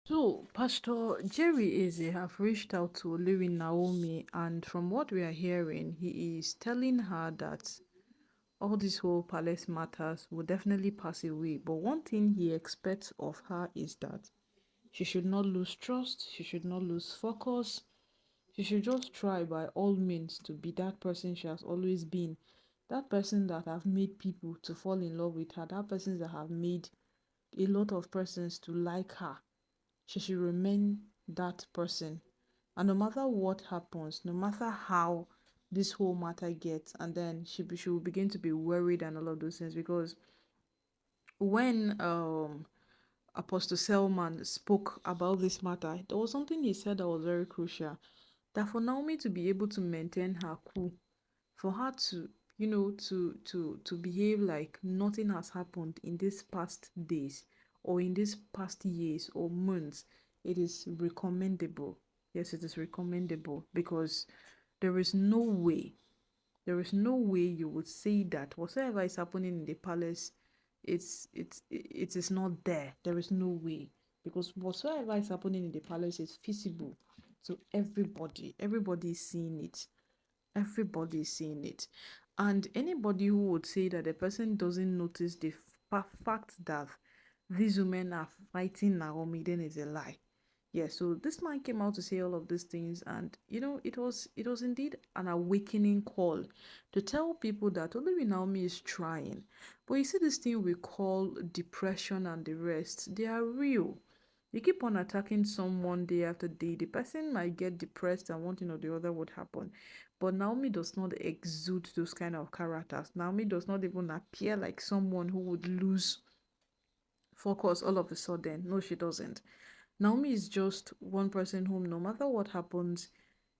So, Pastor Jerry Eze have reached out to Olori Naomi, and from what we are hearing, he is telling her that all this whole palace matters will definitely pass away. But one thing he expects of her is that she should not lose trust, she should not lose focus, she should just try by all means to be that person she has always been. That person that have made people to fall in love with her, that person that have made a lot of persons to like her. She should remain that person. And no matter what happens, no matter how this whole matter gets, and then she will begin to be worried and all of those things. Because when Apostle Selman spoke about this matter, there was something he said that was very crucial. That for Naomi to be able to maintain her cool, for her to to behave like nothing has happened in these past days or in these past years or months, it is recommendable. Yes, it is recommendable because there is no way, there is no way you would say that whatever is happening in the palace, it is not there. There is no way, because whatsoever is happening in the palace is visible to everybody. Everybody is seeing it. Everybody is seeing it. And anybody who would say that the person doesn't notice the fact that these women are fighting Naomi, then is a lie. Yeah, so this man came out to say all of these things, and it was indeed an awakening call to tell people that only Naomi is trying. But you see, this thing we call depression and the rest, they are real. You keep on attacking someone day after day, the person might get depressed and one thing or the other would happen. But Naomi does not exude those kind of characters. Naomi does not even appear like someone who would lose focus all of a sudden. No, she doesn't. Naomi is just one person whom, no matter what happens,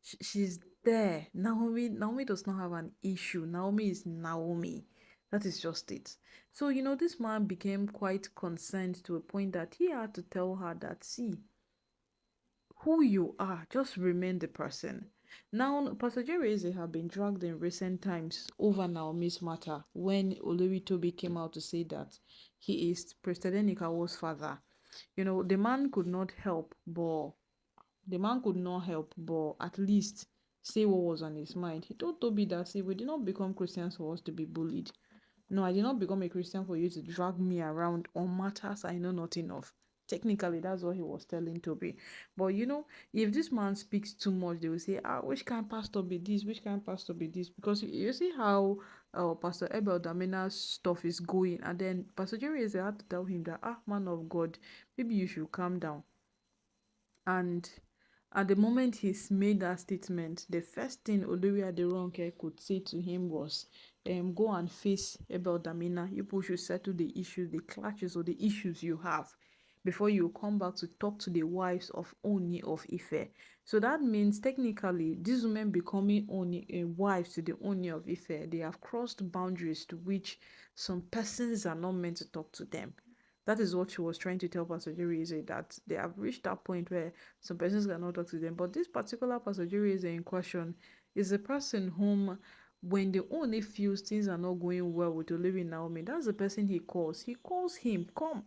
she's there. Naomi does not have an issue. Naomi is Naomi. That is just it. So, this man became quite concerned to a point that he had to tell her that, see, who you are, just remain the person. Now, Pastor Jerry Eze have been dragged in recent times over Naomi's matter when Olori Toby came out to say that he is President Nikawo's father. The man could not help, but at least say what was on his mind. He told Toby that, see, we did not become Christians for us to be bullied. No, I did not become a Christian for you to drag me around on matters I know nothing of. Technically, that's what he was telling Toby. But if this man speaks too much, they will say, which kind pastor be this? Which kind pastor be this? Because you see how Pastor Abel Damina's stuff is going, and then Pastor Jerry has had to tell him that, man of God, maybe you should calm down. And at the moment he's made that statement, the first thing Olori Aderonke could say to him was, go and face Abel Damina. You people should settle the issues, the clashes or the issues you have before you come back to talk to the wives of Oni of Ife. So that means technically these women becoming Oni wives to the Oni of Ife, they have crossed boundaries to which some persons are not meant to talk to them. That is what she was trying to tell Pastor Jerry is that they have reached that point where some persons cannot talk to them. But this particular Pastor Jerry is in question is a person whom, when the only feels things are not going well with Olivia Naomi, that's the person he calls. He calls him, come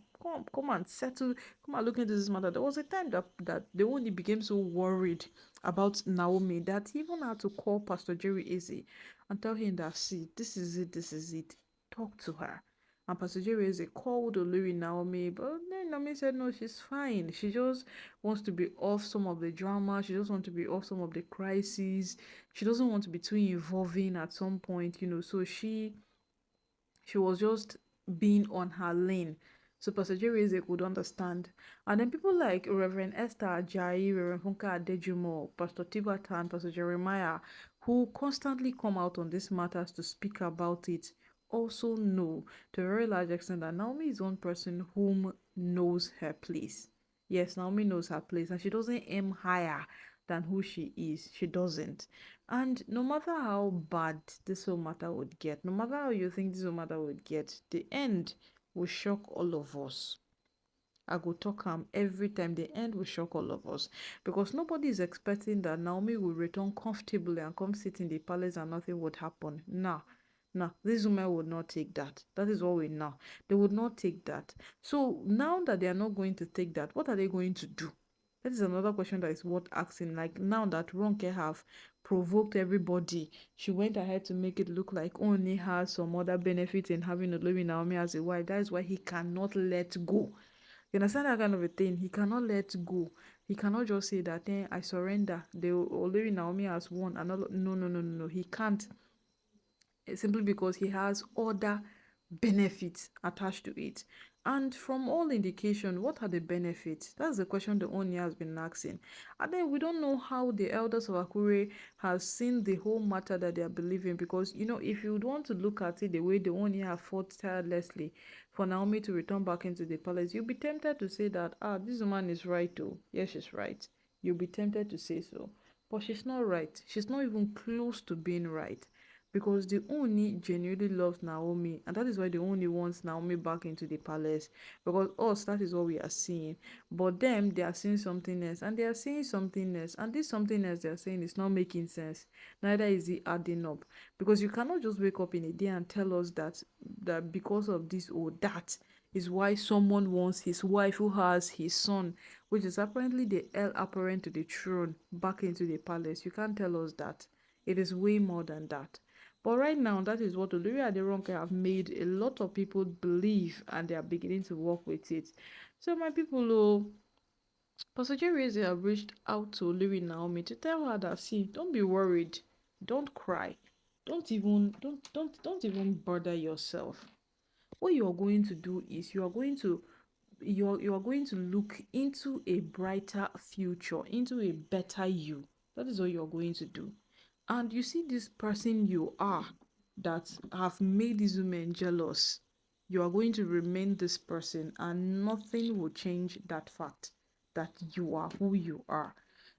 and settle, come and look into this matter. There was a time that the only became so worried about Naomi that he even had to call Pastor Jerry Easy and tell him that, see, this is it. Talk to her. And Pastor Jerry is a called Olori Naomi, but then Naomi said no, she's fine. She just wants to be off some of the drama. She just wants to be off some of the crises. She doesn't want to be too involving at some point. So she was just being on her lane. So Pastor Jerry is could understand. And then people like Reverend Esther Ajayi, Reverend Funka Adejumo, Pastor Tibata, and Pastor Jeremiah, who constantly come out on these matters to speak about it, also know to a very large extent that Naomi is one person whom knows her place. Yes, Naomi knows her place and she doesn't aim higher than who she is. She doesn't. And no matter how bad this whole matter would get, no matter how you think this whole matter would get, the end will shock all of us. I go talk every time. The end will shock all of us because nobody is expecting that Naomi will return comfortably and come sit in the palace and nothing would happen. Nah, Now, these women would not take that. That is what we know. They would not take that. So now that they are not going to take that, what are they going to do? That is another question that is worth asking. Like now that Ronke have provoked everybody, she went ahead to make it look like only has some other benefits in having Olori Naomi as a wife. That is why he cannot let go. You understand that kind of a thing? He cannot let go. He cannot just say that, I surrender. The Olori Naomi has won. And all, no, no, no, no, no. He can't, simply because he has other benefits attached to it. And from all indication, what are the benefits? That's the question the Oni has been asking. And then we don't know how the elders of Akure has seen the whole matter that they are believing, because if you would want to look at it the way the Oni have fought tirelessly for Naomi to return back into the palace, you'll be tempted to say that this woman is right too. Yes, she's right. You'll be tempted to say so. But she's not right. She's not even close to being right, because the Oni genuinely loves Naomi, and that is why the Oni wants Naomi back into the palace. Because us, that is what we are seeing. But them, they are seeing something else, and they are seeing something else, and this something else they are saying is not making sense. Neither is it adding up, because you cannot just wake up in a day and tell us that because of this or that is why someone wants his wife who has his son, which is apparently the heir apparent to the throne, back into the palace. You can't tell us that. It is way more than that. But right now, that is what Olori Aderonke have made a lot of people believe, and they are beginning to work with it. So my people, Pastor Jerry have reached out to Olori Naomi to tell her that, see, don't be worried, don't cry, don't even bother yourself. What you are going to do is you are going to look into a brighter future, into a better you. That is what you are going to do. And you see this person you are that have made these women jealous. You are going to remain this person, and nothing will change that fact that you are who you are.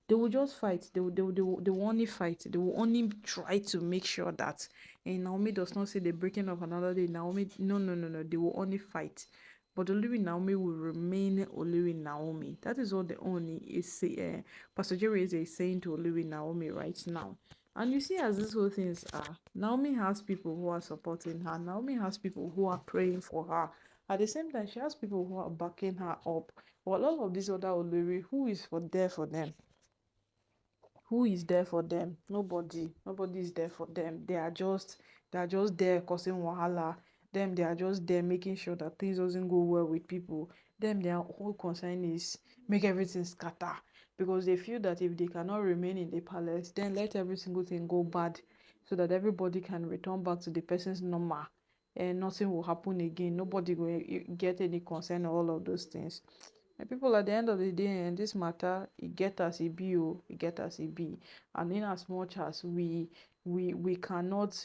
They will just fight. They will only fight. They will only try to make sure that, and Naomi does not say the breaking of another day. Naomi, no, no, no, no. They will only fight. But Olori Naomi will remain Olori Naomi. That is what the Oni is saying. Pastor Jerry is saying to Olori Naomi right now. And you see, as these whole things are, Naomi has people who are supporting her. Naomi has people who are praying for her. At the same time, she has people who are backing her up. But all of these other Olori, who is there for them? Who is there for them? Nobody is there for them. They are just there causing wahala. Them, they are just there making sure that things doesn't go well with people. Them, their whole concern is make everything scatter, because they feel that if they cannot remain in the palace, then let every single thing go bad, so that everybody can return back to the person's normal, and nothing will happen again. Nobody will get any concern or all of those things. And people, at the end of the day, in this matter, it get as it be, it get as it be. And in as much as we cannot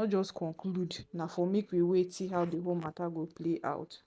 just conclude. Now for make we wait, see how the whole matter go play out.